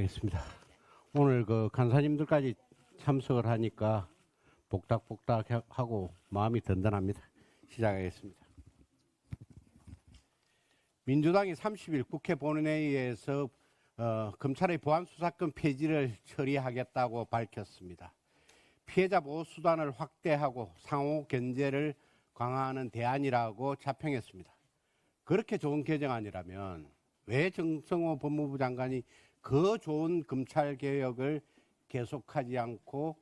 시작하겠습니다. 오늘 간사님들까지 참석을 하니까 복닥복닥하고 마음이 든든합니다. 시작하겠습니다. 민주당이 30일 국회 본회의에서 검찰의 보안수사권 폐지를 처리하겠다고 밝혔습니다. 피해자 보호 수단을 확대하고 상호 견제를 강화하는 대안이라고 자평했습니다. 그렇게 좋은 개정안이라면 왜 정성호 법무부 장관이 그 좋은 검찰 개혁을 계속하지 않고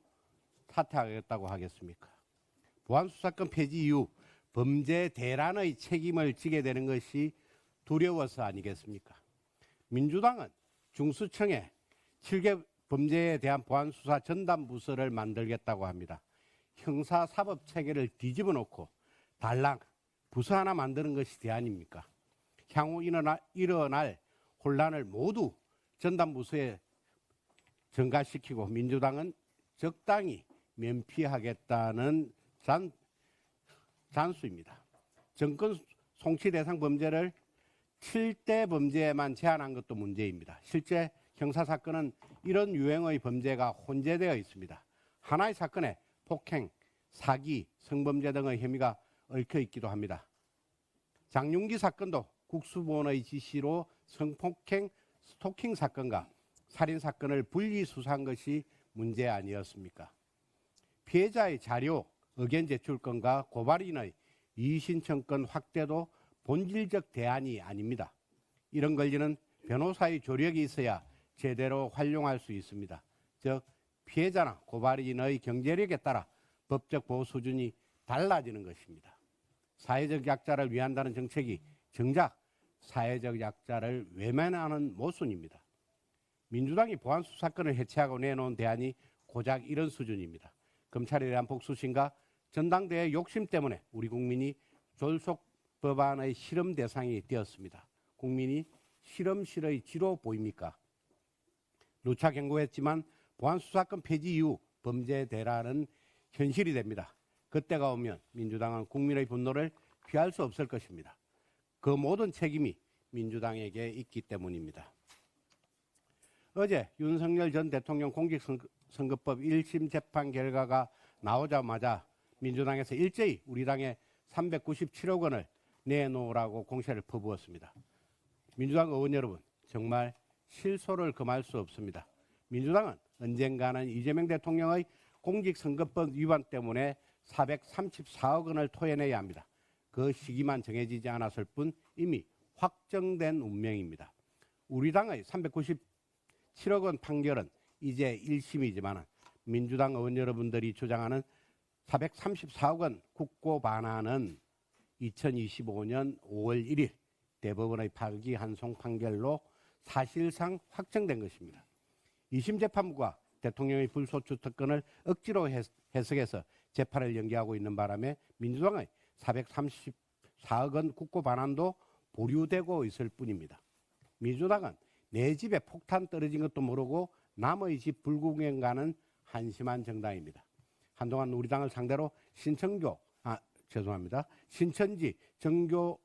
사퇴하겠다고 하겠습니까? 보안수사권 폐지 이후 범죄 대란의 책임을 지게 되는 것이 두려워서 아니겠습니까? 민주당은 중수청에 7개 범죄에 대한 보안수사 전담부서를 만들겠다고 합니다. 형사사법체계를 뒤집어 놓고 달랑 부서 하나 만드는 것이 대안입니까? 향후 일어날 혼란을 모두 전담부서에 전가시키고 민주당은 적당히 면피하겠다는 잔수입니다. 정권 송치 대상 범죄를 7대 범죄에만 제한한 것도 문제입니다. 실제 형사사건은 이런 유형의 범죄가 혼재되어 있습니다. 하나의 사건에 폭행, 사기, 성범죄 등의 혐의가 얽혀 있기도 합니다. 장윤기 사건도 국수본의 지시로 성폭행, 스토킹 사건과 살인 사건을 분리 수사한 것이 문제 아니었습니까? 피해자의 자료, 의견 제출권과 고발인의 이의신청권 확대도 본질적 대안이 아닙니다. 이런 권리는 변호사의 조력이 있어야 제대로 활용할 수 있습니다. 즉 피해자나 고발인의 경제력에 따라 법적 보호 수준이 달라지는 것입니다. 사회적 약자를 위한다는 정책이 정작 사회적 약자를 외면하는 모순입니다. 민주당이 보안수사권을 해체하고 내놓은 대안이 고작 이런 수준입니다. 검찰에 대한 복수심과 전당대회 욕심 때문에 우리 국민이 졸속 법안의 실험 대상이 되었습니다. 국민이 실험실의 지로 보입니까? 누차 경고했지만 보안수사권 폐지 이후 범죄 대란은 현실이 됩니다. 그때가 오면 민주당은 국민의 분노를 피할 수 없을 것입니다. 그 모든 책임이 민주당에게 있기 때문입니다. 어제 윤석열 전 대통령 공직선거법 1심 재판 결과가 나오자마자 민주당에서 일제히 우리 당에 397억 원을 내놓으라고 공세를 퍼부었습니다. 민주당 의원 여러분, 정말 실소를 금할 수 없습니다. 민주당은 언젠가는 이재명 대통령의 공직선거법 위반 때문에 434억 원을 토해내야 합니다. 그 시기만 정해지지 않았을 뿐 이미 확정된 운명입니다. 우리 당의 397억 원 판결은 이제 1심이지만 민주당 의원 여러분들이 주장하는 434억 원 국고 반환은 2025년 5월 1일 대법원의 파기환송 판결로 사실상 확정된 것입니다. 2심 재판부가 대통령의 불소추 특권을 억지로 해석해서 재판을 연기하고 있는 바람에 민주당의 434억 원 국고 반환도 보류되고 있을 뿐입니다. 민주당은 내 집에 폭탄 떨어진 것도 모르고 남의 집 불구경 가는 한심한 정당입니다. 한동안 우리 당을 상대로 신천지 정교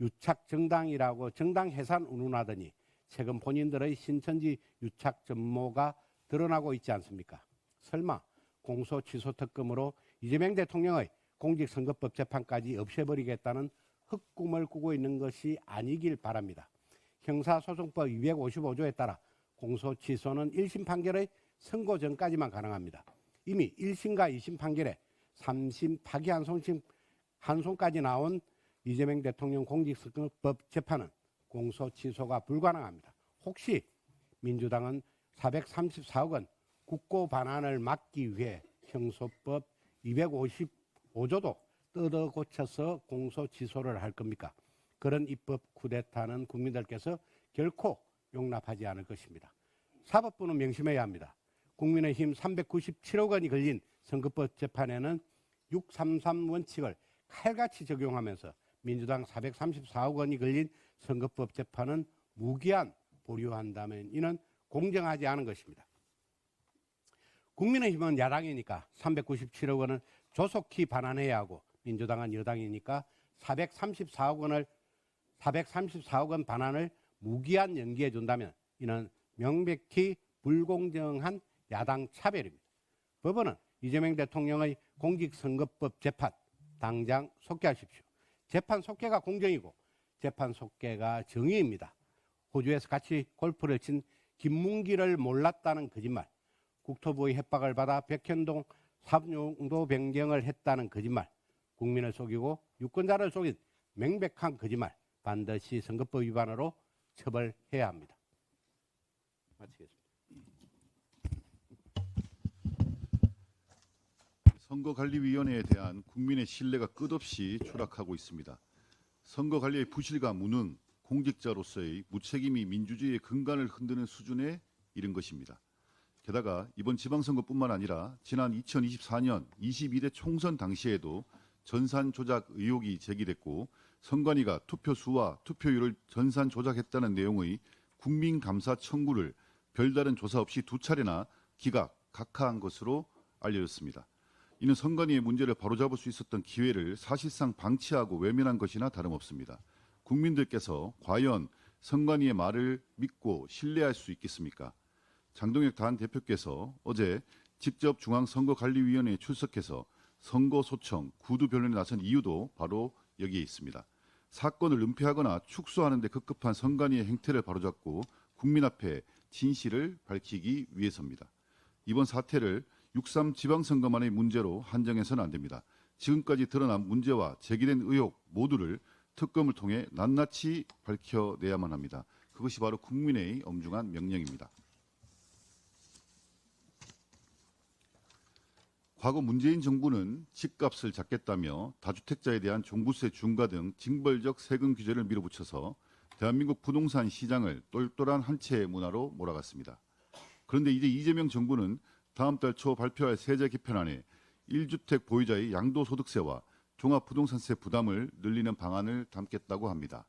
유착 정당이라고 정당 해산 운운하더니 최근 본인들의 신천지 유착 전모가 드러나고 있지 않습니까? 설마 공소 취소 특검으로 이재명 대통령의 공직선거법 재판까지 없애버리겠다는 흑꿈을 꾸고 있는 것이 아니길 바랍니다. 형사소송법 255조에 따라 공소 취소는 1심 판결의 선고 전까지만 가능합니다. 이미 1심과 2심 판결에 3심 파기환송까지 나온 이재명 대통령 공직선거법 재판은 공소 취소가 불가능합니다. 혹시 민주당은 434억 원 국고 반환을 막기 위해 형소법 255조도 뜯어 고쳐서 공소 취소를 할 겁니까? 그런 입법 쿠데타는 국민들께서 결코 용납하지 않을 것입니다. 사법부는 명심해야 합니다. 국민의힘 397억 원이 걸린 선거법 재판에는 633 원칙을 칼같이 적용하면서 민주당 434억 원이 걸린 선거법 재판은 무기한 보류한다면 이는 공정하지 않은 것입니다. 국민의힘은 야당이니까 397억 원을 조속히 반환해야 하고 민주당은 여당이니까 434억 원 반환을 무기한 연기해 준다면 이는 명백히 불공정한 야당 차별입니다. 법원은 이재명 대통령의 공직선거법 재판 당장 속개하십시오. 재판 속개가 공정이고 재판 속개가 정의입니다. 호주에서 같이 골프를 친 김문기를 몰랐다는 거짓말, 국토부의 협박을 받아 백현동 사업용도 변경을 했다는 거짓말, 국민을 속이고 유권자를 속인 명백한 거짓말, 반드시 선거법 위반으로 처벌해야 합니다. 마치겠습니다. 선거관리위원회에 대한 국민의 신뢰가 끝없이 추락하고 있습니다. 선거관리의 부실과 무능, 공직자로서의 무책임이 민주주의의 근간을 흔드는 수준에 이른 것입니다. 게다가 이번 지방선거뿐만 아니라 지난 2024년 22대 총선 당시에도 전산 조작 의혹이 제기됐고 선관위가 투표수와 투표율을 전산 조작했다는 내용의 국민감사 청구를 별다른 조사 없이 2차례나 기각, 각하한 것으로 알려졌습니다. 이는 선관위의 문제를 바로잡을 수 있었던 기회를 사실상 방치하고 외면한 것이나 다름없습니다. 국민들께서 과연 선관위의 말을 믿고 신뢰할 수 있겠습니까? 장동혁 당 대표께서 어제 직접 중앙선거관리위원회에 출석해서 선거 소청, 구두 변론에 나선 이유도 바로 여기에 있습니다. 사건을 은폐하거나 축소하는 데 급급한 선관위의 행태를 바로잡고 국민 앞에 진실을 밝히기 위해서입니다. 이번 사태를 6.3 지방선거만의 문제로 한정해서는 안 됩니다. 지금까지 드러난 문제와 제기된 의혹 모두를 특검을 통해 낱낱이 밝혀내야만 합니다. 그것이 바로 국민의 엄중한 명령입니다. 과거 문재인 정부는 집값을 잡겠다며 다주택자에 대한 종부세 중과 등 징벌적 세금 규제를 밀어붙여서 대한민국 부동산 시장을 똘똘한 한 채의 문화로 몰아갔습니다. 그런데 이제 이재명 정부는 다음 달 초 발표할 세제 개편안에 1주택 보유자의 양도소득세와 종합부동산세 부담을 늘리는 방안을 담겠다고 합니다.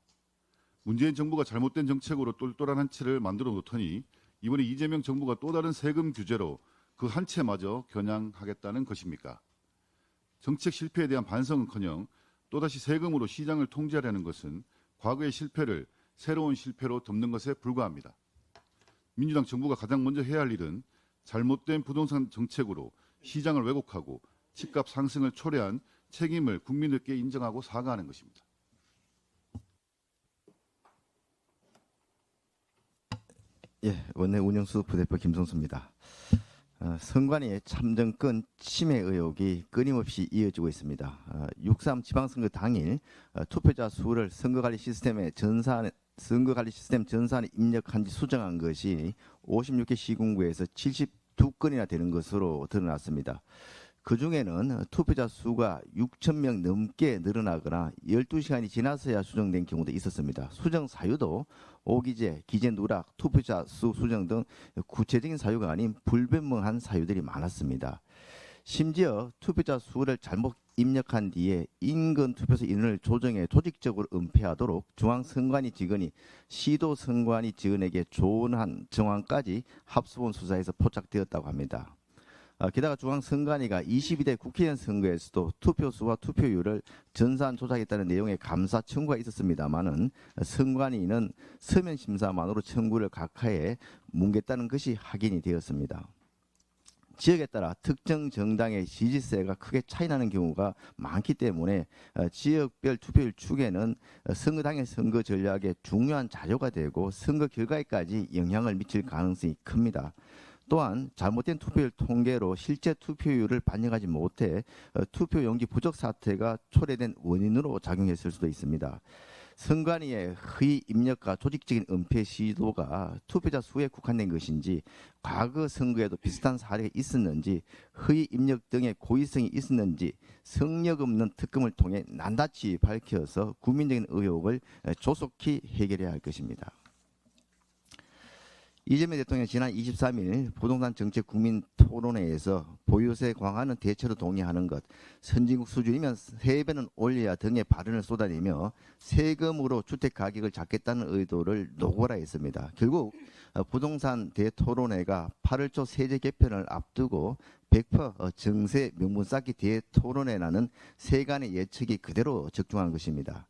문재인 정부가 잘못된 정책으로 똘똘한 한 채를 만들어 놓더니 이번에 이재명 정부가 또 다른 세금 규제로 그 한 채마저 겨냥하겠다는 것입니까? 정책 실패에 대한 반성은커녕 또다시 세금으로 시장을 통제하려는 것은 과거의 실패를 새로운 실패로 덮는 것에 불과합니다. 민주당 정부가 가장 먼저 해야 할 일은 잘못된 부동산 정책으로 시장을 왜곡하고 집값 상승을 초래한 책임을 국민들께 인정하고 사과하는 것입니다. 예, 원내 운영수 부대표 김성수입니다. 선관위의 참정권 침해 의혹이 끊임없이 이어지고 있습니다. 6.3 지방선거 당일 투표자 수를 선거관리 시스템 전산에 입력한 지 수정한 것이 56개 시군구에서 72건이나 되는 것으로 드러났습니다. 그중에는 투표자 수가 6,000명 넘게 늘어나거나 12시간이 지나서야 수정된 경우도 있었습니다. 수정 사유도 오기재, 기재 누락, 투표자 수 수정 등 구체적인 사유가 아닌 불분명한 사유들이 많았습니다. 심지어 투표자 수를 잘못 입력한 뒤에 인근 투표소 인원을 조정해 조직적으로 은폐하도록 중앙선관위 직원이 시도선관위 직원에게 조언한 정황까지 합수본 수사에서 포착되었다고 합니다. 게다가 중앙선관위가 22대 국회의원 선거에서도 투표수와 투표율을 전산 조작했다는 내용의 감사 청구가 있었습니다마는 선관위는 서면 심사만으로 청구를 각하해 뭉갰다는 것이 확인이 되었습니다. 지역에 따라 특정 정당의 지지세가 크게 차이나는 경우가 많기 때문에 지역별 투표율 추계는 선거 당일 선거 전략의 중요한 자료가 되고 선거 결과에까지 영향을 미칠 가능성이 큽니다. 또한 잘못된 투표율 통계로 실제 투표율을 반영하지 못해 투표용지 부족 사태가 초래된 원인으로 작용했을 수도 있습니다. 선관위의 허위 입력과 조직적인 은폐 시도가 투표자 수에 국한된 것인지 과거 선거에도 비슷한 사례가 있었는지 허위 입력 등의 고의성이 있었는지 성역 없는 특검을 통해 낱낱이 밝혀서 국민적인 의혹을 조속히 해결해야 할 것입니다. 이재명 대통령이 지난 23일 부동산 정책 국민 토론회에서 보유세 강화는 대체로 동의하는 것, 선진국 수준이면 3배는 올려야 등의 발언을 쏟아내며 세금으로 주택 가격을 잡겠다는 의도를 노고라 했습니다. 결국 부동산 대토론회가 8월 초 세제 개편을 앞두고 100% 정세 명분 쌓기 대토론회라는 세간의 예측이 그대로 적중한 것입니다.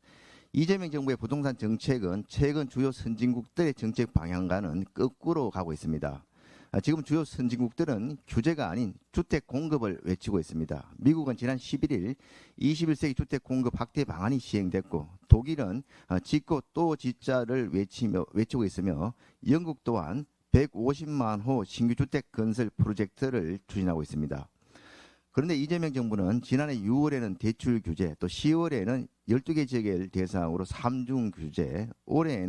이재명 정부의 부동산 정책은 최근 주요 선진국들의 정책 방향과는 거꾸로 가고 있습니다. 지금 주요 선진국들은 규제가 아닌 주택 공급을 외치고 있습니다. 미국은 지난 11일 21세기 주택 공급 확대 방안이 시행됐고, 독일은 짓고 또 짓자를 외치고 있으며, 영국 또한 150만 호 신규 주택 건설 프로젝트를 추진하고 있습니다. 그런데 이재명 정부는 지난해 6월에는 대출 규제, 또 10월에는 12개 지역을 대상으로 3중 규제, 올해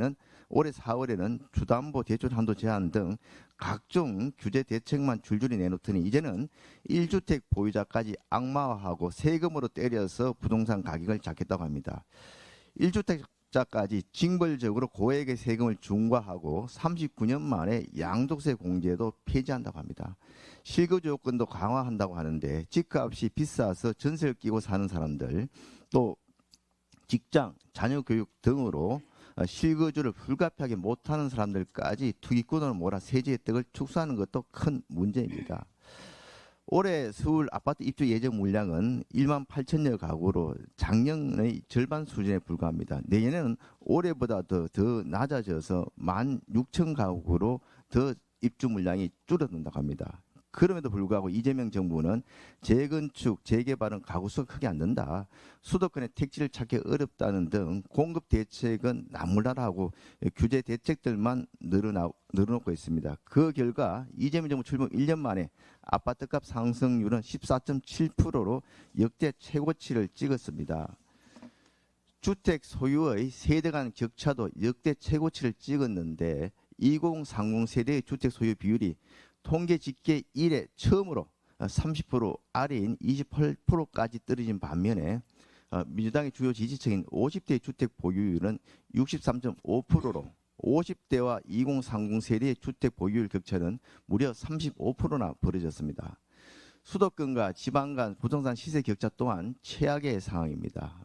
4월에는 주담보 대출 한도 제한 등 각종 규제 대책만 줄줄이 내놓더니 이제는 1주택 보유자까지 악마화하고 세금으로 때려서 부동산 가격을 잡겠다고 합니다. 1주택자까지 징벌적으로 고액의 세금을 중과하고 39년 만에 양도세 공제도 폐지한다고 합니다. 실거주 요건도 강화한다고 하는데, 집값이 비싸서 전세를 끼고 사는 사람들, 또 직장, 자녀 교육 등으로 실거주를 불가피하게 못하는 사람들까지 투기꾼으로 몰아 세제 혜택을 축소하는 것도 큰 문제입니다. 올해 서울 아파트 입주 예정 물량은 1만 8천여 가구로 작년의 절반 수준에 불과합니다. 내년에는 올해보다 더 낮아져서 1만 6천 가구로 더 입주 물량이 줄어든다고 합니다. 그럼에도 불구하고 이재명 정부는 재건축, 재개발은 가구 수가 크게 안 는다, 수도권의 택지를 찾기 어렵다는 등 공급 대책은 나몰라라고 규제 대책들만 늘어놓고 있습니다. 그 결과 이재명 정부 출범 1년 만에 아파트값 상승률은 14.7%로 역대 최고치를 찍었습니다. 주택 소유의 세대 간 격차도 역대 최고치를 찍었는데, 2030 세대의 주택 소유 비율이 통계 집계 이래 처음으로 30% 아래인 28%까지 떨어진 반면에, 민주당의 주요 지지층인 50대 주택 보유율은 63.5%로 50대와 2030 세대의 주택 보유율 격차는 무려 35%나 벌어졌습니다. 수도권과 지방 간 부동산 시세 격차 또한 최악의 상황입니다.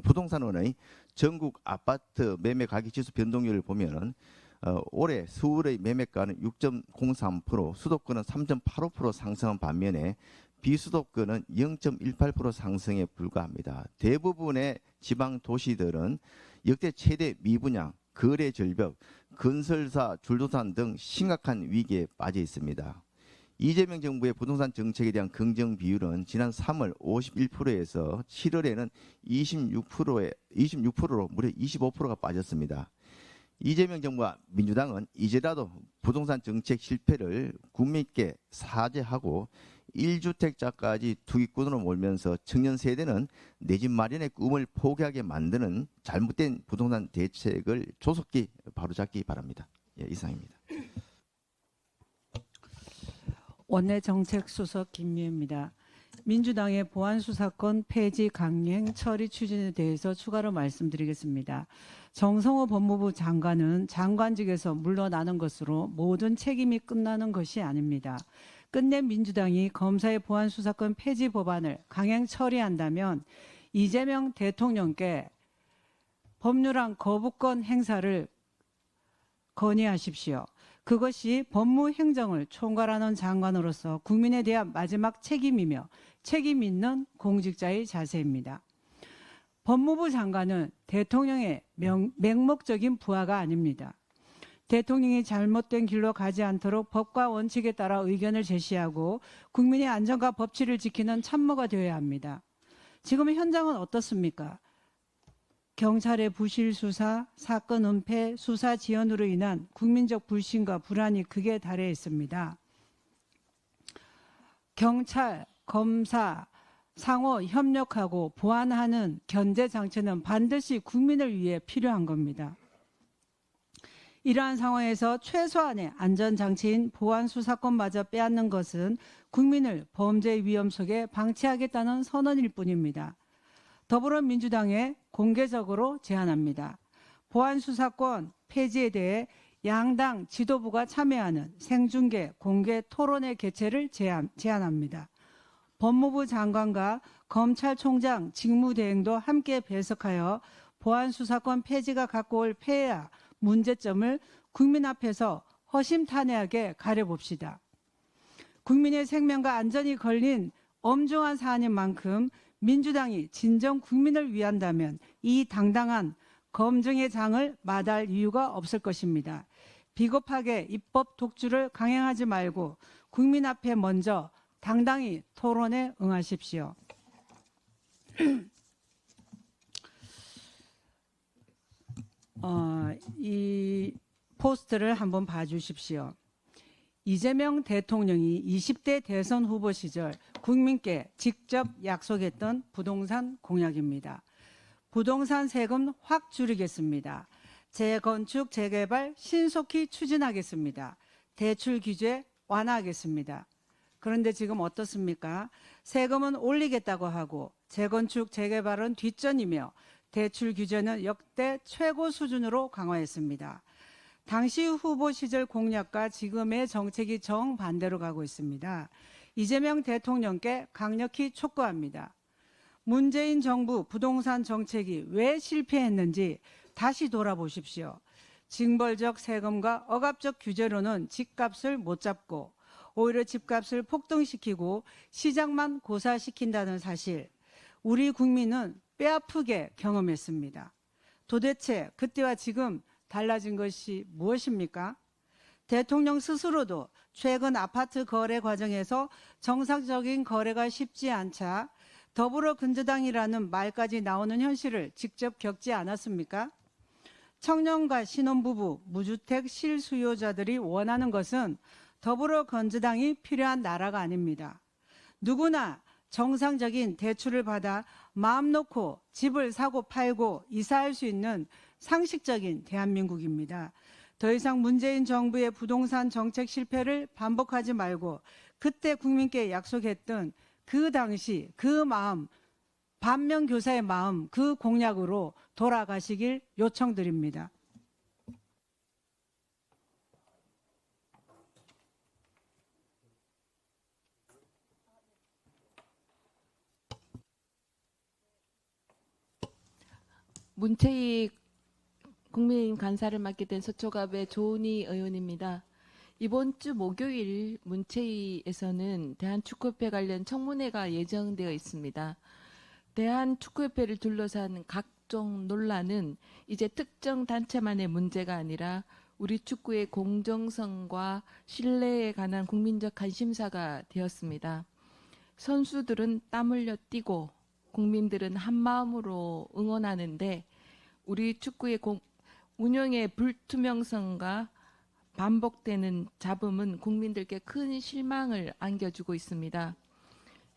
부동산원의 전국 아파트 매매 가격 지수 변동률을 보면은 올해 서울의 매매가는 6.03%, 수도권은 3.85% 상승한 반면에 비수도권은 0.18% 상승에 불과합니다. 대부분의 지방 도시들은 역대 최대 미분양, 거래 절벽, 건설사 줄도산 등 심각한 위기에 빠져 있습니다. 이재명 정부의 부동산 정책에 대한 긍정 비율은 지난 3월 51%에서 7월에는 26%로 무려 25%가 빠졌습니다. 이재명 정부와 민주당은 이제라도 부동산 정책 실패를 국민께 사죄하고 1주택자까지 투기꾼으로 몰면서 청년 세대는 내 집 마련의 꿈을 포기하게 만드는 잘못된 부동산 대책을 조속히 바로잡기 바랍니다. 이상입니다. 원내정책수석 김미애입니다. 민주당의 보안수사권 폐지 강행 처리 추진에 대해서 추가로 말씀드리겠습니다. 정성호 법무부 장관은 장관직에서 물러나는 것으로 모든 책임이 끝나는 것이 아닙니다. 끝내 민주당이 검사의 보안수사권 폐지 법안을 강행 처리한다면 이재명 대통령께 법률안 거부권 행사를 건의하십시오. 그것이 법무행정을 총괄하는 장관으로서 국민에 대한 마지막 책임이며 책임 있는 공직자의 자세입니다. 법무부 장관은 대통령의 맹목적인 부하가 아닙니다. 대통령이 잘못된 길로 가지 않도록 법과 원칙에 따라 의견을 제시하고 국민의 안전과 법치를 지키는 참모가 되어야 합니다. 지금 현장은 어떻습니까? 경찰의 부실 수사, 사건 은폐, 수사 지연으로 인한 국민적 불신과 불안이 극에 달해 있습니다. 경찰, 검사, 상호 협력하고 보완하는 견제 장치는 반드시 국민을 위해 필요한 겁니다. 이러한 상황에서 최소한의 안전장치인 보안수사권마저 빼앗는 것은 국민을 범죄 위험 속에 방치하겠다는 선언일 뿐입니다. 더불어민주당에 공개적으로 제안합니다. 보안수사권 폐지에 대해 양당 지도부가 참여하는 생중계 공개 토론회 개최를 제안합니다. 법무부 장관과 검찰총장 직무대행도 함께 배석하여 보안수사권 폐지가 갖고 올 폐해와 문제점을 국민 앞에서 허심탄회하게 가려봅시다. 국민의 생명과 안전이 걸린 엄중한 사안인 만큼 민주당이 진정 국민을 위한다면 이 당당한 검증의 장을 마다할 이유가 없을 것입니다. 비겁하게 입법 독주를 강행하지 말고 국민 앞에 먼저 당당히 토론에 응하십시오. 이 포스트를 한번 봐주십시오. 이재명 대통령이 20대 대선 후보 시절 국민께 직접 약속했던 부동산 공약입니다. 부동산 세금 확 줄이겠습니다. 재건축, 재개발 신속히 추진하겠습니다. 대출 규제 완화하겠습니다. 그런데 지금 어떻습니까? 세금은 올리겠다고 하고 재건축, 재개발은 뒷전이며 대출 규제는 역대 최고 수준으로 강화했습니다. 당시 후보 시절 공약과 지금의 정책이 정반대로 가고 있습니다. 이재명 대통령께 강력히 촉구합니다. 문재인 정부 부동산 정책이 왜 실패했는지 다시 돌아보십시오. 징벌적 세금과 억압적 규제로는 집값을 못 잡고 오히려 집값을 폭등시키고 시장만 고사시킨다는 사실, 우리 국민은 뼈아프게 경험했습니다. 도대체 그때와 지금 달라진 것이 무엇입니까? 대통령 스스로도 최근 아파트 거래 과정에서 정상적인 거래가 쉽지 않자 더불어민주당이라는 말까지 나오는 현실을 직접 겪지 않았습니까? 청년과 신혼부부, 무주택 실수요자들이 원하는 것은 더불어민주당이 필요한 나라가 아닙니다. 누구나 정상적인 대출을 받아 마음 놓고 집을 사고 팔고 이사할 수 있는 상식적인 대한민국입니다. 더 이상 문재인 정부의 부동산 정책 실패를 반복하지 말고 그때 국민께 약속했던 그 당시 그 마음, 반면교사의 마음, 그 공약으로 돌아가시길 요청드립니다. 문체위 국민의힘 간사를 맡게 된 서초갑의 조은희 의원입니다. 이번 주 목요일 문체위에서는 대한축구협회 관련 청문회가 예정되어 있습니다. 대한축구협회를 둘러싼 각종 논란은 이제 특정 단체만의 문제가 아니라 우리 축구의 공정성과 신뢰에 관한 국민적 관심사가 되었습니다. 선수들은 땀 흘려 뛰고 국민들은 한마음으로 응원하는데 우리 축구의 운영의 불투명성과 반복되는 잡음은 국민들께 큰 실망을 안겨주고 있습니다.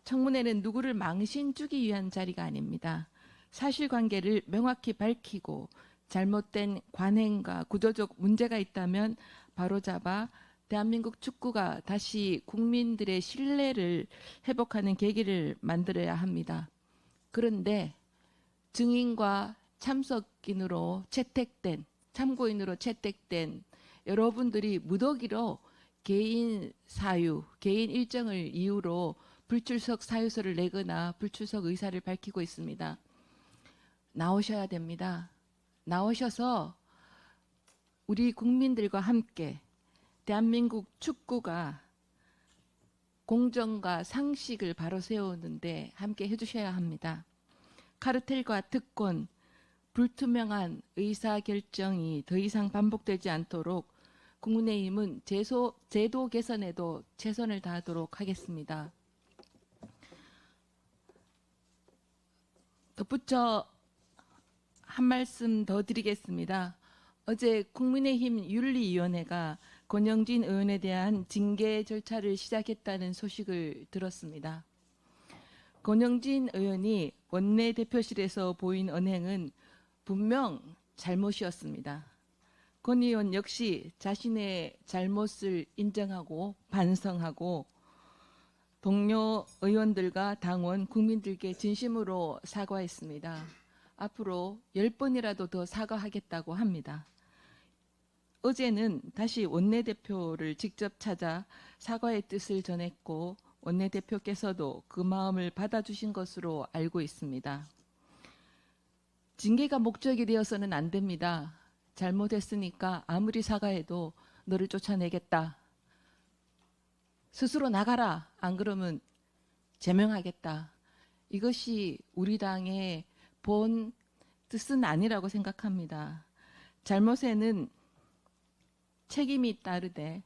청문회는 누구를 망신 주기 위한 자리가 아닙니다. 사실관계를 명확히 밝히고 잘못된 관행과 구조적 문제가 있다면 바로잡아 대한민국 축구가 다시 국민들의 신뢰를 회복하는 계기를 만들어야 합니다. 그런데 증인과 참석인으로 채택된, 참고인으로 채택된 여러분들이 무더기로 개인 사유, 개인 일정을 이유로 불출석 사유서를 내거나 불출석 의사를 밝히고 있습니다. 나오셔야 됩니다. 나오셔서 우리 국민들과 함께 대한민국 축구가 공정과 상식을 바로 세우는데 함께 해주셔야 합니다. 카르텔과 특권, 불투명한 의사결정이 더 이상 반복되지 않도록 국민의힘은 제도 개선에도 최선을 다하도록 하겠습니다. 덧붙여 한 말씀 더 드리겠습니다. 어제 국민의힘 윤리위원회가 권영진 의원에 대한 징계 절차를 시작했다는 소식을 들었습니다. 권영진 의원이 원내대표실에서 보인 언행은 분명 잘못이었습니다. 권 의원 역시 자신의 잘못을 인정하고 반성하고 동료 의원들과 당원, 국민들께 진심으로 사과했습니다. 앞으로 10번이라도 더 사과하겠다고 합니다. 어제는 다시 원내대표를 직접 찾아 사과의 뜻을 전했고 원내대표께서도 그 마음을 받아주신 것으로 알고 있습니다. 징계가 목적이 되어서는 안 됩니다. 잘못했으니까 아무리 사과해도 너를 쫓아내겠다. 스스로 나가라. 안 그러면 제명하겠다. 이것이 우리 당의 본 뜻은 아니라고 생각합니다. 잘못에는 책임이 따르되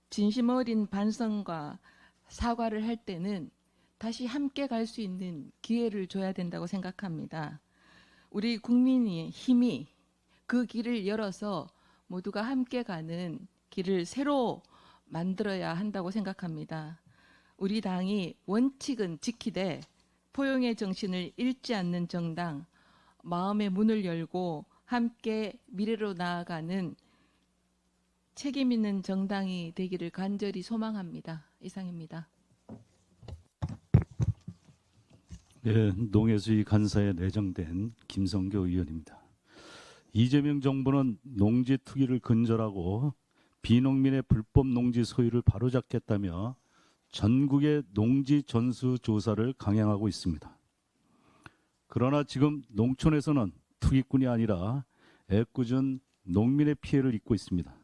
진심 어린 반성과 사과를 할 때는 다시 함께 갈 수 있는 기회를 줘야 된다고 생각합니다. 우리 국민의 힘이 그 길을 열어서 모두가 함께 가는 길을 새로 만들어야 한다고 생각합니다. 우리 당이 원칙은 지키되 포용의 정신을 잃지 않는 정당, 마음의 문을 열고 함께 미래로 나아가는 책임 있는 정당이 되기를 간절히 소망합니다. 이상입니다. 네, 농해수위 간사에 내정된 김성교 의원입니다. 이재명 정부는 농지 투기를 근절하고 비농민의 불법 농지 소유를 바로잡겠다며 전국의 농지 전수 조사를 강행하고 있습니다. 그러나 지금 농촌에서는 투기꾼이 아니라 애꿎은 농민의 피해를 입고 있습니다.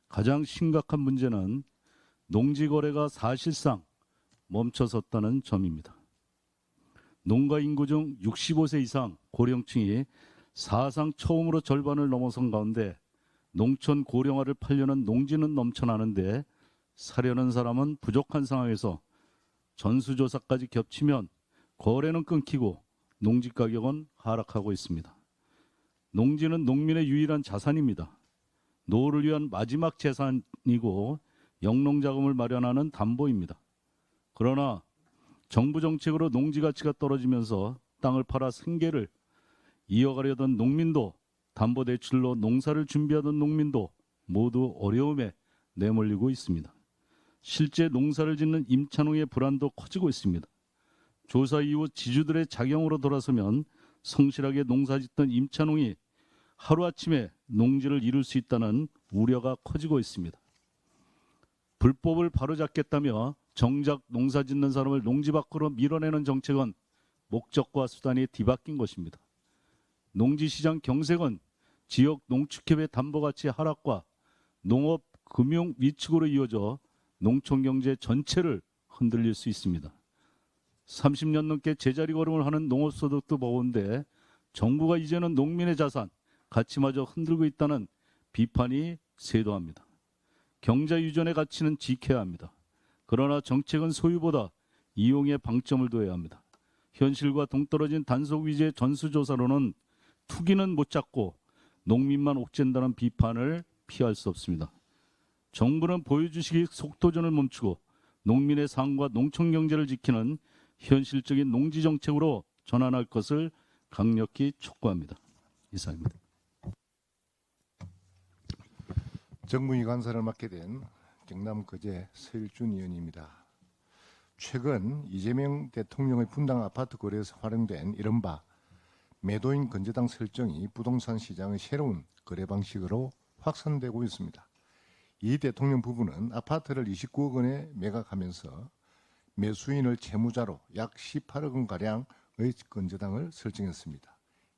가장 심각한 문제는 농지 거래가 사실상 멈춰섰다는 점입니다. 농가 인구 중 65세 이상 고령층이 사상 처음으로 절반을 넘어선 가운데 농촌 고령화를 팔려는 농지는 넘쳐나는데 사려는 사람은 부족한 상황에서 전수조사까지 겹치면 거래는 끊기고 농지 가격은 하락하고 있습니다. 농지는 농민의 유일한 자산입니다. 노후를 위한 마지막 재산이고 영농자금을 마련하는 담보입니다. 그러나 정부 정책으로 농지 가치가 떨어지면서 땅을 팔아 생계를 이어가려던 농민도, 담보대출로 농사를 준비하던 농민도 모두 어려움에 내몰리고 있습니다. 실제 농사를 짓는 임차농의 불안도 커지고 있습니다. 조사 이후 지주들의 자경으로 돌아서면 성실하게 농사짓던 임차농이 하루아침에 농지를 잃을 수 있다는 우려가 커지고 있습니다. 불법을 바로잡겠다며 정작 농사짓는 사람을 농지 밖으로 밀어내는 정책은 목적과 수단이 뒤바뀐 것입니다. 농지시장 경색은 지역 농축협의 담보가치 하락과 농업, 금융 위축으로 이어져 농촌경제 전체를 흔들릴 수 있습니다. 30년 넘게 제자리 걸음을 하는 농업소득도 버거운데 정부가 이제는 농민의 자산, 가치마저 흔들고 있다는 비판이 쇄도합니다. 경자 유전의 가치는 지켜야 합니다. 그러나 정책은 소유보다 이용에 방점을 둬야 합니다. 현실과 동떨어진 단속 위주의 전수조사로는 투기는 못 잡고 농민만 옥죄한다는 비판을 피할 수 없습니다. 정부는 보여주시기 속도전을 멈추고 농민의 삶과 농촌 경제를 지키는 현실적인 농지 정책으로 전환할 것을 강력히 촉구합니다. 이상입니다. 정무위 간사를 맡게 된 경남 거제 서일준 의원입니다. 최근 이재명 대통령의 분당 아파트 거래에서 활용된 이른바 매도인 건재당 설정이 부동산 시장의 새로운 거래 방식으로 확산되고 있습니다. 이 대통령 부부는 아파트를 29억 원에 매각하면서 매수인을 채무자로 약 18억 원가량의 건재당을 설정했습니다.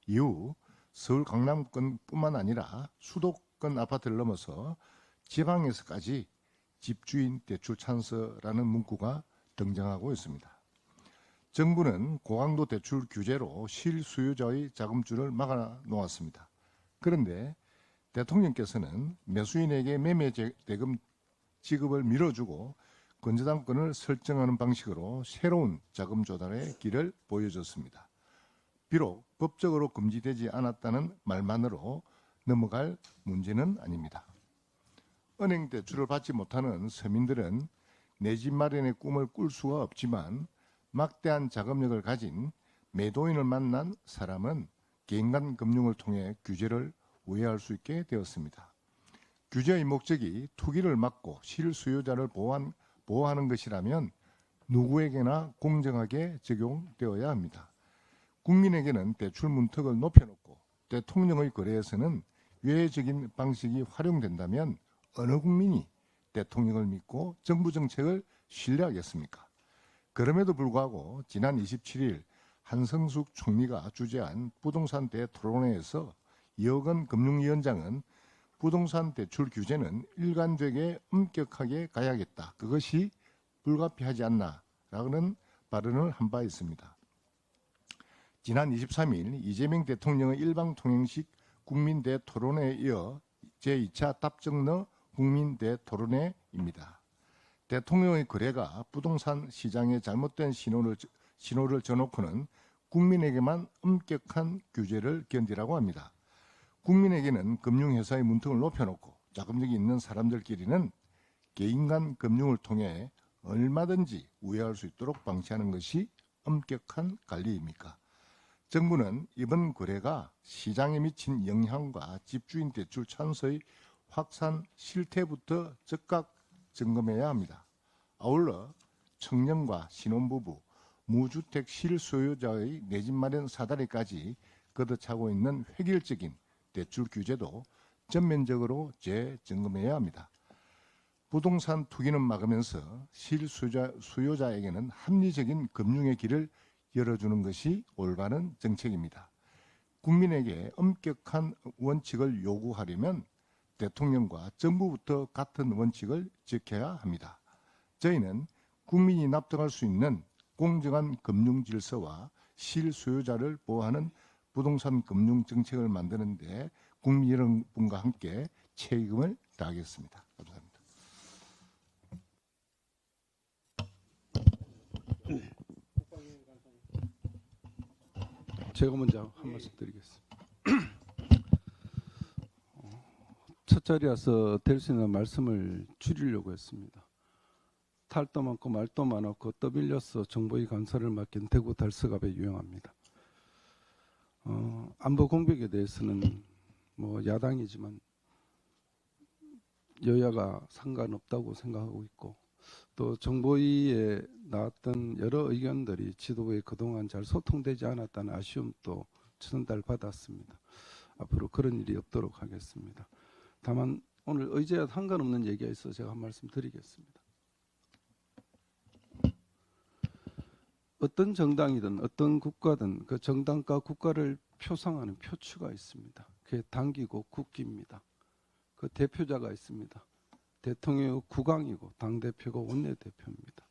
이후 서울 강남권뿐만 아니라 수도권 아파트를 넘어서 지방에서까지 집주인 대출 찬스라는 문구가 등장하고 있습니다. 정부는 고강도 대출 규제로 실수요자의 자금줄을 막아 놓았습니다. 그런데 대통령께서는 매수인에게 매매 대금 지급을 밀어주고 건재당권을 설정하는 방식으로 새로운 자금 조달의 길을 보여줬습니다. 비록 법적으로 금지되지 않았다는 말만으로 넘어갈 문제는 아닙니다. 은행 대출을 받지 못하는 서민들은 내 집 마련의 꿈을 꿀 수가 없지만 막대한 자금력을 가진 매도인을 만난 사람은 개인간 금융을 통해 규제를 우회할 수 있게 되었습니다. 규제의 목적이 투기를 막고 실수요자를 보호하는 것이라면 누구에게나 공정하게 적용되어야 합니다. 국민에게는 대출 문턱을 높여놓고 대통령의 거래에서는 유해적인 방식이 활용된다면 어느 국민이 대통령을 믿고 정부 정책을 신뢰하겠습니까? 그럼에도 불구하고 지난 27일 한성숙 총리가 주재한 부동산 대토론회에서 이어건 금융위원장은 부동산 대출 규제는 일관되게 엄격하게 가야겠다. 그것이 불가피하지 않나라는 발언을 한 바 있습니다. 지난 23일 이재명 대통령의 일방통행식 국민대 토론회에 이어 제2차 답정너 국민대 토론회입니다. 대통령의 거래가 부동산 시장에 잘못된 신호를 줘놓고는 국민에게만 엄격한 규제를 견디라고 합니다. 국민에게는 금융회사의 문턱을 높여놓고 자금력이 있는 사람들끼리는 개인 간 금융을 통해 얼마든지 우회할 수 있도록 방치하는 것이 엄격한 관리입니까? 정부는 이번 거래가 시장에 미친 영향과 집주인 대출 찬스의 확산 실태부터 즉각 점검해야 합니다. 아울러 청년과 신혼부부, 무주택 실소유자의 내 집 마련 사다리까지 걷어차고 있는 획일적인 대출 규제도 전면적으로 재점검해야 합니다. 부동산 투기는 막으면서 실수요자에게는 합리적인 금융의 길을 열어주는 것이 올바른 정책입니다. 국민에게 엄격한 원칙을 요구하려면 대통령과 정부부터 같은 원칙을 지켜야 합니다. 저희는 국민이 납득할 수 있는 공정한 금융 질서와 실수요자를 보호하는 부동산 금융 정책을 만드는 데 국민 여러분과 함께 책임을 다하겠습니다. 감사합니다. 제가 먼저 한 말씀 드리겠습니다. 첫 자리라서 될 수 있는 말씀을 줄이려고 했습니다. 탈도 많고 말도 많았고 떠밀려서 정보의 간사를 맡긴 대구 달서갑에 유용합니다. 안보 공백에 대해서는 뭐 야당이지만 여야가 상관없다고 생각하고 있고, 또 정보위에 나왔던 여러 의견들이 지도부에 그동안 잘 소통되지 않았다는 아쉬움도 전달받았습니다. 앞으로 그런 일이 없도록 하겠습니다. 다만 오늘 의제와 상관없는 얘기가 있어서 제가 한 말씀 드리겠습니다. 어떤 정당이든 어떤 국가든 그 정당과 국가를 표상하는 표추가 있습니다. 그게 당기고 국기입니다. 그 대표자가 있습니다. 대통령의 국왕이고 당대표가 원내대표입니다.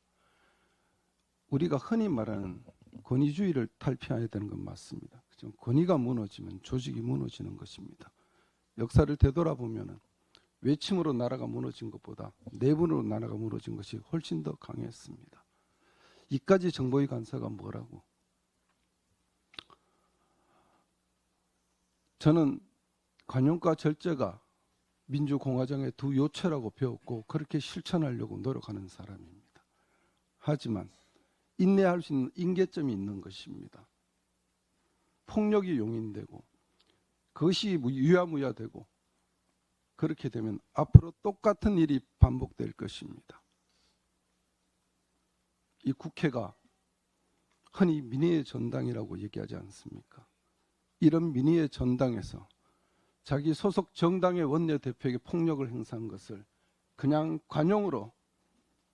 우리가 흔히 말하는 권위주의를 탈피해야 되는 건 맞습니다. 권위가 무너지면 조직이 무너지는 것입니다. 역사를 되돌아보면 외침으로 나라가 무너진 것보다 내분으로 나라가 무너진 것이 훨씬 더 강했습니다. 이까지 정보의 간사가 뭐라고? 저는 관용과 절제가 민주공화정의 두 요체라고 배웠고 그렇게 실천하려고 노력하는 사람입니다. 하지만 인내할 수 있는 임계점이 있는 것입니다. 폭력이 용인되고 그것이 유야무야되고 그렇게 되면 앞으로 똑같은 일이 반복될 것입니다. 이 국회가 흔히 민의의 전당이라고 얘기하지 않습니까? 이런 민의의 전당에서 자기 소속 정당의 원내대표에게 폭력을 행사한 것을 그냥 관용으로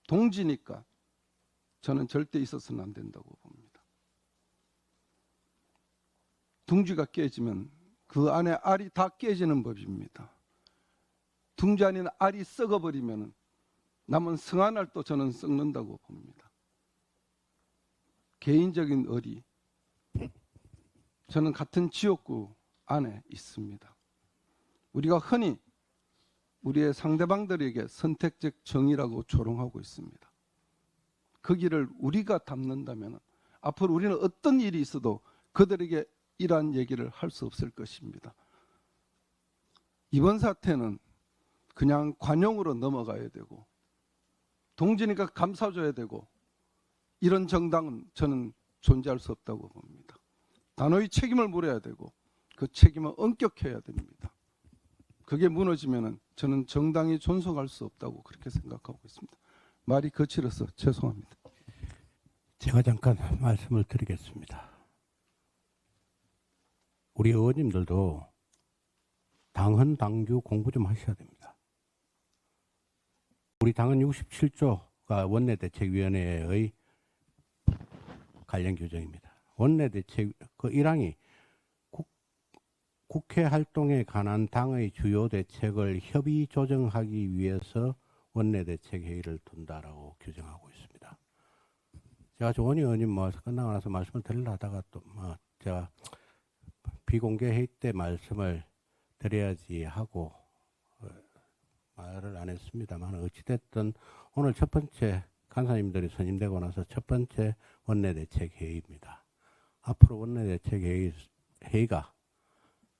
동지니까 저는 절대 있어서는 안 된다고 봅니다. 둥지가 깨지면 그 안에 알이 다 깨지는 법입니다. 둥지 안에 알이 썩어버리면 남은 성한 알도 저는 썩는다고 봅니다. 개인적인 의리, 저는 같은 지역구 안에 있습니다. 우리가 흔히 우리의 상대방들에게 선택적 정의라고 조롱하고 있습니다. 그 길을 우리가 담는다면 앞으로 우리는 어떤 일이 있어도 그들에게 이러한 얘기를 할 수 없을 것입니다. 이번 사태는 그냥 관용으로 넘어가야 되고 동지니까 감싸줘야 되고 이런 정당은 저는 존재할 수 없다고 봅니다. 단호히 책임을 물어야 되고 그 책임은 엄격해야 됩니다. 그게 무너지면 저는 정당이 존속할 수 없다고 그렇게 생각하고 있습니다. 말이 거칠어서 죄송합니다. 제가 잠깐 말씀을 드리겠습니다. 우리 의원님들도 당헌 당규 공부 좀 하셔야 됩니다. 우리 당헌 67조가 원내대책위원회의 관련 규정입니다. 원내대책 그 1항이 국회 활동에 관한 당의 주요 대책을 협의 조정하기 위해서 원내대책 회의를 둔다라고 규정하고 있습니다. 제가 조원희 의원님 끝나고 나서 말씀을 드리려 하다가 또 제가 비공개 회의 때 말씀을 드려야지 하고 말을 안 했습니다만 어찌됐든 오늘 첫 번째 간사님들이 선임되고 나서 첫 번째 원내대책 회의입니다. 앞으로 원내대책 회의가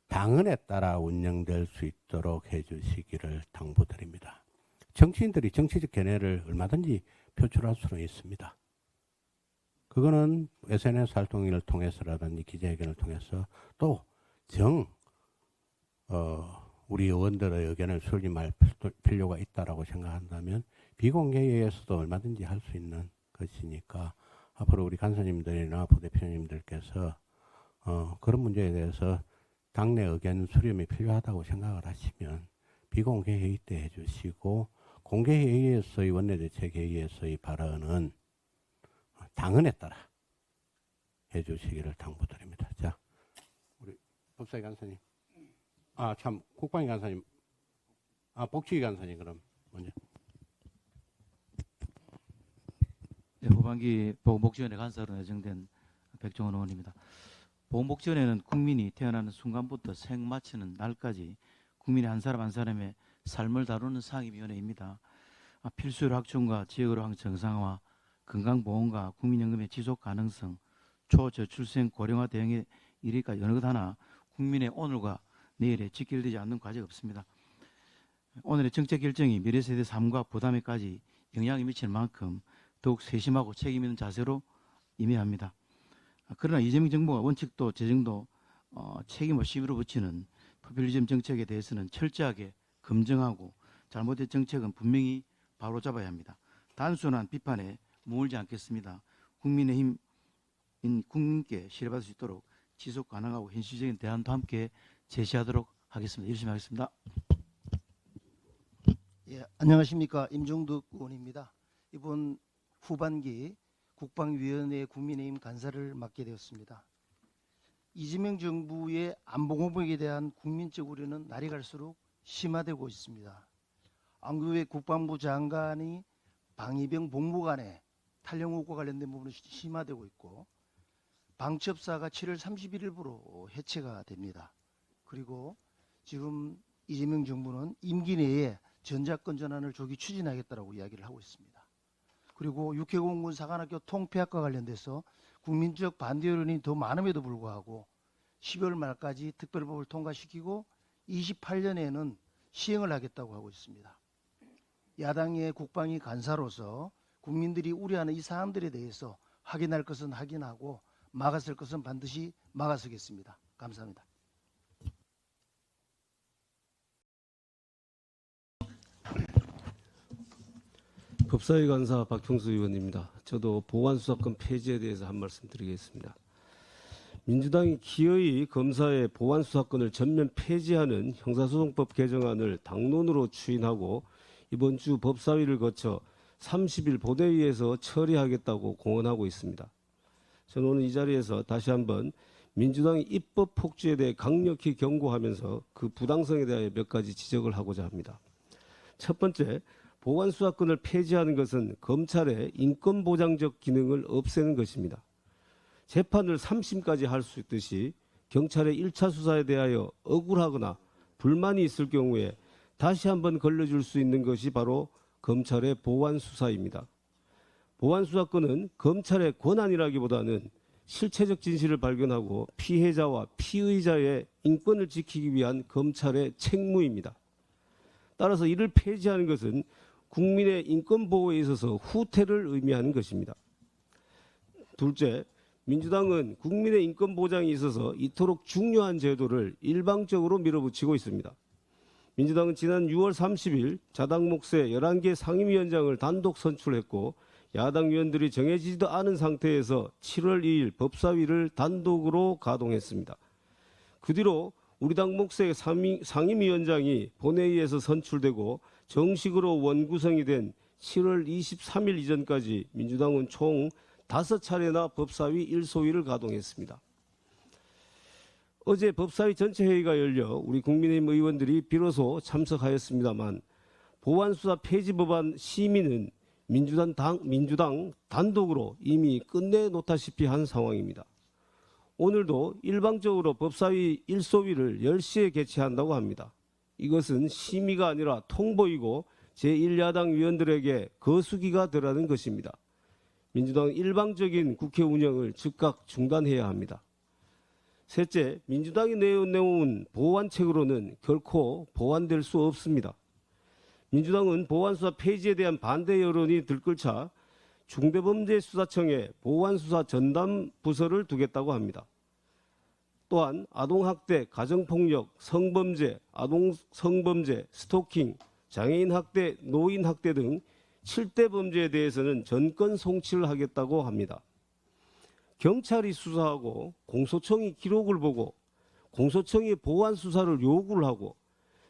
당헌에 따라 운영될 수 있도록 해주시기를 당부드립니다. 정치인들이 정치적 견해를 얼마든지 표출할 수는 있습니다. 그거는 SNS 활동을 통해서라든지 기자회견을 통해서 또 우리 의원들의 의견을 수렴할 필요가 있다라고 생각한다면 비공개회에서도 얼마든지 할 수 있는 것이니까 앞으로 우리 간사님들이나 부대표님들께서 그런 문제에 대해서 당내 의견 수렴이 필요하다고 생각을 하시면 비공개 회의 때 해주시고 공개 회의에서의 원내대책 회의에서의 발언은 당헌에 따라 해주시기를 당부드립니다. 자, 우리 법사위 간사님, 국방위 간사님, 복지위 간사님 그럼 먼저. 네, 후반기 보건복지위원회 간사로 내정된 백종원 의원입니다. 보건복지위원회는 국민이 태어나는 순간부터 생 마치는 날까지 국민의 한 사람 한 사람의 삶을 다루는 상임위원회입니다. 필수의료 확충과 지역의료 확 정상화, 건강보험과 국민연금의 지속 가능성, 초저출생 고령화 대응에 이르기까지 어느 것 하나 국민의 오늘과 내일에 직결되지 않는 과제가 없습니다. 오늘의 정책 결정이 미래세대 삶과 부담에까지 영향이 미치는 만큼 더욱 세심하고 책임 있는 자세로 임해야 합니다. 그러나 이재명 정부가 원칙도 재정도 책임을 시비로 붙이는 포퓰리즘 정책에 대해서는 철저하게 검증하고 잘못된 정책은 분명히 바로잡아야 합니다. 단순한 비판에 머물지 않겠습니다. 국민의힘인 국민께 신뢰받을 수 있도록 지속 가능하고 현실적인 대안도 함께 제시하도록 하겠습니다. 열심히 하겠습니다. 예, 안녕하십니까. 임종득 의원입니다. 이번 후반기 국방위원회 국민의힘 간사를 맡게 되었습니다. 이재명 정부의 안보공백에 대한 국민적 우려는 날이 갈수록 심화되고 있습니다. 안규회 국방부 장관이 방위병 복무관의 탈영호과 관련된 부분이 심화되고 있고 방첩사가 7월 31일부로 해체가 됩니다. 그리고 지금 이재명 정부는 임기 내에 전작권 전환을 조기 추진하겠다고 이야기를 하고 있습니다. 그리고 육해공군 사관학교 통폐합과 관련돼서 국민적 반대 여론이 더 많음에도 불구하고 12월 말까지 특별법을 통과시키고 28년에는 시행을 하겠다고 하고 있습니다. 야당의 국방위 간사로서 국민들이 우려하는 이 사안들에 대해서 확인할 것은 확인하고 막았을 것은 반드시 막아서겠습니다. 감사합니다. 법사위 간사 박형수 의원입니다. 저도 보안수사권 폐지에 대해서 한 말씀 드리겠습니다. 민주당이 기어이 검사의 보안수사권을 전면 폐지하는 형사소송법 개정안을 당론으로 추인하고 이번 주 법사위를 거쳐 30일 본회의에서 처리하겠다고 공언하고 있습니다. 저는 오늘 이 자리에서 다시 한번 민주당의 입법 폭주에 대해 강력히 경고하면서 그 부당성에 대하여 몇 가지 지적을 하고자 합니다. 첫 번째, 보안수사권을 폐지하는 것은 검찰의 인권보장적 기능을 없애는 것입니다. 재판을 3심까지 할 수 있듯이 경찰의 1차 수사에 대하여 억울하거나 불만이 있을 경우에 다시 한번 걸러줄 수 있는 것이 바로 검찰의 보안수사입니다. 보안수사권은 검찰의 권한이라기보다는 실체적 진실을 발견하고 피해자와 피의자의 인권을 지키기 위한 검찰의 책무입니다. 따라서 이를 폐지하는 것은 국민의 인권 보호에 있어서 후퇴를 의미하는 것입니다. 둘째, 민주당은 국민의 인권 보장에 있어서 이토록 중요한 제도를 일방적으로 밀어붙이고 있습니다. 민주당은 지난 6월 30일 자당 몫의 11개 상임위원장을 단독 선출했고 야당 위원들이 정해지지도 않은 상태에서 7월 2일 법사위를 단독으로 가동했습니다. 그 뒤로 우리 당 몫의 상임위원장이 본회의에서 선출되고 정식으로 원구성이 된 7월 23일 이전까지 민주당은 총 5차례나 법사위 1소위를 가동했습니다. 어제 법사위 전체 회의가 열려 우리 국민의힘 의원들이 비로소 참석하였습니다만 보안수사 폐지 법안 심의는 민주당 단독으로 이미 끝내놓다시피 한 상황입니다. 오늘도 일방적으로 법사위 일소위를 10시에 개최한다고 합니다. 이것은 심의가 아니라 통보이고 제1야당 위원들에게 거수기가 되라는 것입니다. 민주당은 일방적인 국회 운영을 즉각 중단해야 합니다. 셋째, 민주당이 내놓은 보완책으로는 결코 보완될 수 없습니다. 민주당은 보완수사 폐지에 대한 반대 여론이 들끓자 중대범죄수사청에 보완수사 전담 부서를 두겠다고 합니다. 또한 아동학대, 가정폭력, 성범죄, 아동성범죄, 스토킹, 장애인학대, 노인학대 등 7대 범죄에 대해서는 전권 송치를 하겠다고 합니다. 경찰이 수사하고 공소청이 기록을 보고 공소청이 보완 수사를 요구를 하고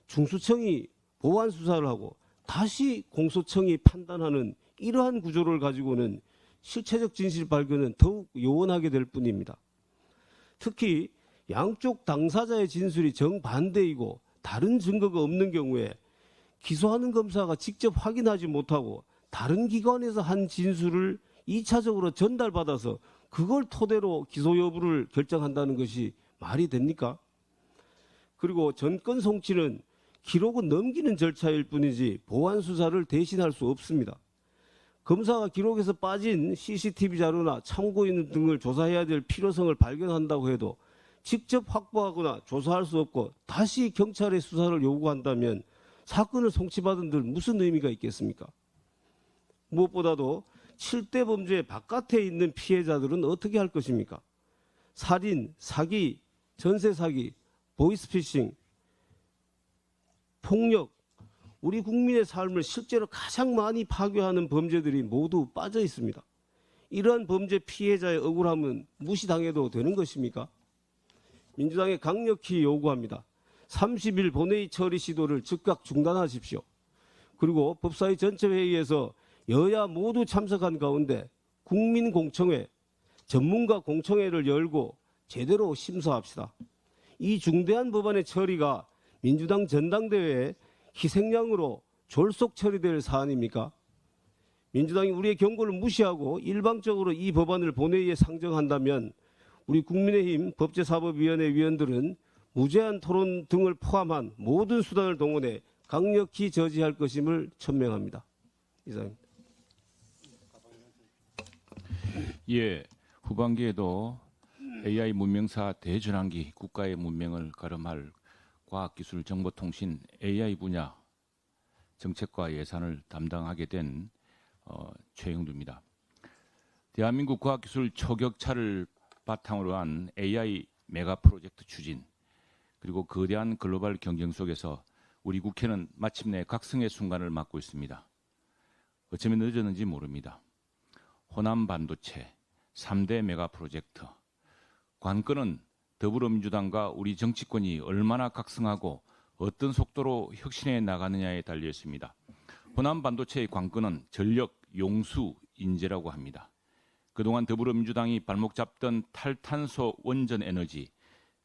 중수청이 보완 수사를 하고 다시 공소청이 판단하는 이러한 구조를 가지고는 실체적 진실 발견은 더욱 요원하게 될 뿐입니다. 특히 양쪽 당사자의 진술이 정반대이고 다른 증거가 없는 경우에 기소하는 검사가 직접 확인하지 못하고 다른 기관에서 한 진술을 2차적으로 전달받아서 그걸 토대로 기소 여부를 결정한다는 것이 말이 됩니까? 그리고 전권 송치는 기록은 넘기는 절차일 뿐이지 보완 수사를 대신할 수 없습니다. 검사가 기록에서 빠진 CCTV 자료나 참고인 등을 조사해야 될 필요성을 발견한다고 해도 직접 확보하거나 조사할 수 없고 다시 경찰의 수사를 요구한다면 사건을 송치받은 들 무슨 의미가 있겠습니까? 무엇보다도 7대 범죄 바깥에 있는 피해자들은 어떻게 할 것입니까? 살인, 사기, 전세 사기, 보이스피싱, 폭력, 우리 국민의 삶을 실제로 가장 많이 파괴하는 범죄들이 모두 빠져 있습니다. 이러한 범죄 피해자의 억울함은 무시당해도 되는 것입니까? 민주당에 강력히 요구합니다. 30일 본회의 처리 시도를 즉각 중단하십시오. 그리고 법사위 전체 회의에서 여야 모두 참석한 가운데 국민공청회, 전문가 공청회를 열고 제대로 심사합시다. 이 중대한 법안의 처리가 민주당 전당대회에 희생양으로 졸속 처리될 사안입니까? 민주당이 우리의 경고를 무시하고 일방적으로 이 법안을 본회의에 상정한다면 우리 국민의힘 법제사법위원회 위원들은 무제한 토론 등을 포함한 모든 수단을 동원해 강력히 저지할 것임을 천명합니다. 이상입니다. 예, 후반기에도 AI 문명사 대전환기 국가의 문명을 가름할 과학기술 정보통신 AI 분야 정책과 예산을 담당하게 된 최영두입니다. 대한민국 과학기술 초격차를 바탕으로 한 AI 메가 프로젝트 추진 그리고 거대한 글로벌 경쟁 속에서 우리 국회는 마침내 각성의 순간을 맞고 있습니다. 어쩌면 늦었는지 모릅니다. 호남 반도체 3대 메가 프로젝트 관건은 더불어민주당과 우리 정치권이 얼마나 각성하고 어떤 속도로 혁신해 나가느냐에 달려 있습니다. 호남 반도체의 관건은 전력, 용수, 인재라고 합니다. 그동안 더불어민주당이 발목 잡던 탈탄소 원전 에너지,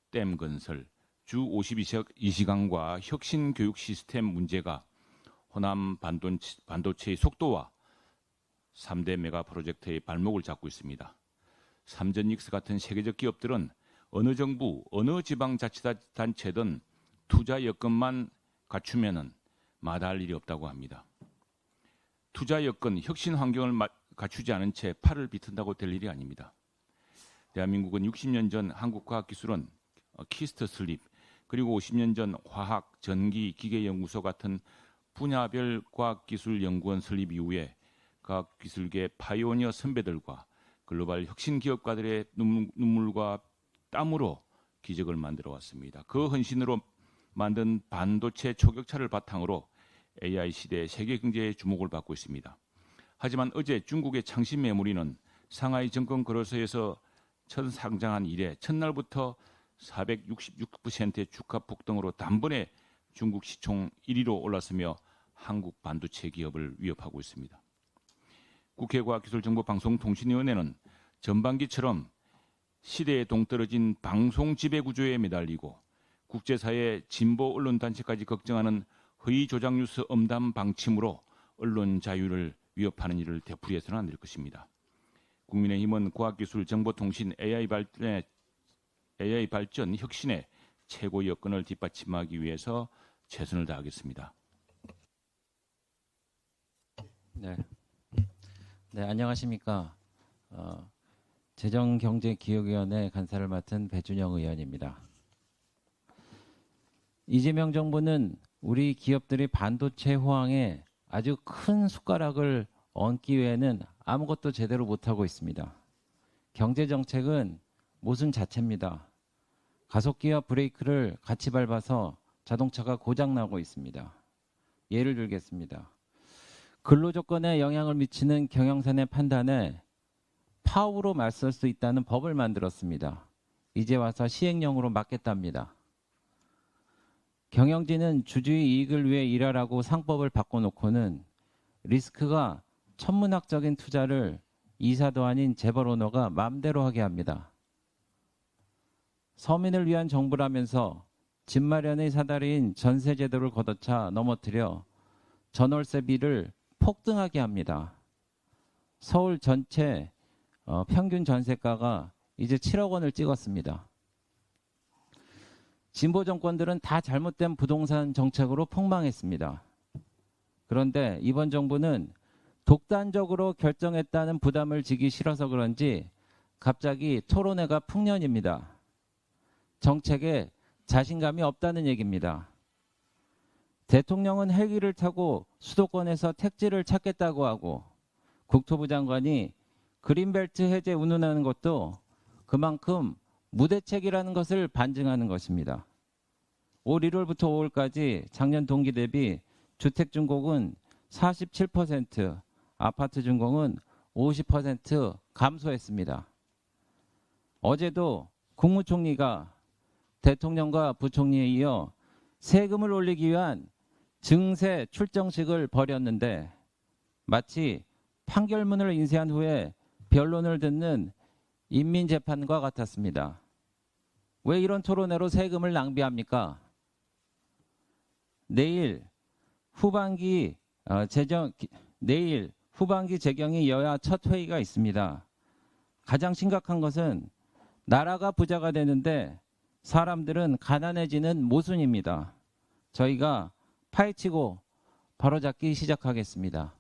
댐 건설, 주 52시간과 혁신 교육 시스템 문제가 호남 반도체의 속도와 3대 메가 프로젝트의 발목을 잡고 있습니다. 삼전닉스 같은 세계적 기업들은 어느 정부, 어느 지방자치단체든 투자 여건만 갖추면은 마다할 일이 없다고 합니다. 투자 여건, 혁신 환경을 갖추지 않은 채 팔을 비튼다고 될 일이 아닙니다. 대한민국은 60년 전 한국과학기술원, 키스트 설립, 그리고 50년 전 화학, 전기, 기계연구소 같은 분야별 과학기술연구원 설립 이후에 과학기술계 파이오니어 선배들과 글로벌 혁신 기업가들의 눈물과 땀으로 기적을 만들어 왔습니다. 그 헌신으로 만든 반도체 초격차를 바탕으로 AI 시대의 세계 경제의 주목을 받고 있습니다. 하지만 어제 중국의 창신 매물인은 상하이 증권 거래소에서 첫 상장한 이래 첫날부터 466%의 주가 폭등으로 단번에 중국 시총 1위로 올랐으며 한국 반도체 기업을 위협하고 있습니다. 국회 과학기술정보방송통신위원회는 전반기처럼 시대에 동떨어진 방송 지배 구조에 매달리고 국제사회 진보 언론단체까지 걱정하는 허위 조작 뉴스 엄담 방침으로 언론 자유를 위협하는 일을 되풀이해서는 안 될 것입니다. 국민의힘은 과학기술 정보통신 AI 발전에 AI 발전 혁신의 최고 여건을 뒷받침하기 위해서 최선을 다하겠습니다. 네, 안녕하십니까. 재정경제기획위원회 간사를 맡은 배준영 의원입니다. 이재명 정부는 우리 기업들이 반도체 호황에 아주 큰 숟가락을 얹기 위해는 아무것도 제대로 못하고 있습니다. 경제정책은 모순 자체입니다. 가속기와 브레이크를 같이 밟아서 자동차가 고장나고 있습니다. 예를 들겠습니다. 근로조건에 영향을 미치는 경영선의 판단에 파업으로 맞설 수 있다는 법을 만들었습니다. 이제 와서 시행령으로 막겠답니다. 경영진은 주주의 이익을 위해 일하라고 상법을 바꿔놓고는 리스크가 천문학적인 투자를 이사도 아닌 재벌 오너가 마음대로 하게 합니다. 서민을 위한 정부라면서 집 마련의 사다리인 전세제도를 걷어차 넘어뜨려 전월세비를 폭등하게 합니다. 서울 전체 평균 전세가가 이제 7억 원을 찍었습니다. 진보 정권들은 다 잘못된 부동산 정책으로 폭망했습니다. 그런데 이번 정부는 독단적으로 결정했다는 부담을 지기 싫어서 그런지 갑자기 토론회가 풍년입니다. 정책에 자신감이 없다는 얘기입니다. 대통령은 헬기를 타고 수도권에서 택지를 찾겠다고 하고 국토부 장관이 그린벨트 해제 운운하는 것도 그만큼 무대책이라는 것을 반증하는 것입니다. 올 1월부터 5월까지 작년 동기 대비 주택 준공은 47%, 아파트 준공은 50% 감소했습니다. 어제도 국무총리가 대통령과 부총리에 이어 세금을 올리기 위한 증세 출정식을 벌였는데 마치 판결문을 인쇄한 후에 변론을 듣는 인민재판과 같았습니다. 왜 이런 토론회로 세금을 낭비합니까? 내일 후반기 재경이 여야 첫 회의가 있습니다. 가장 심각한 것은 나라가 부자가 되는데 사람들은 가난해지는 모순입니다. 저희가 파헤치고 바로잡기 시작하겠습니다.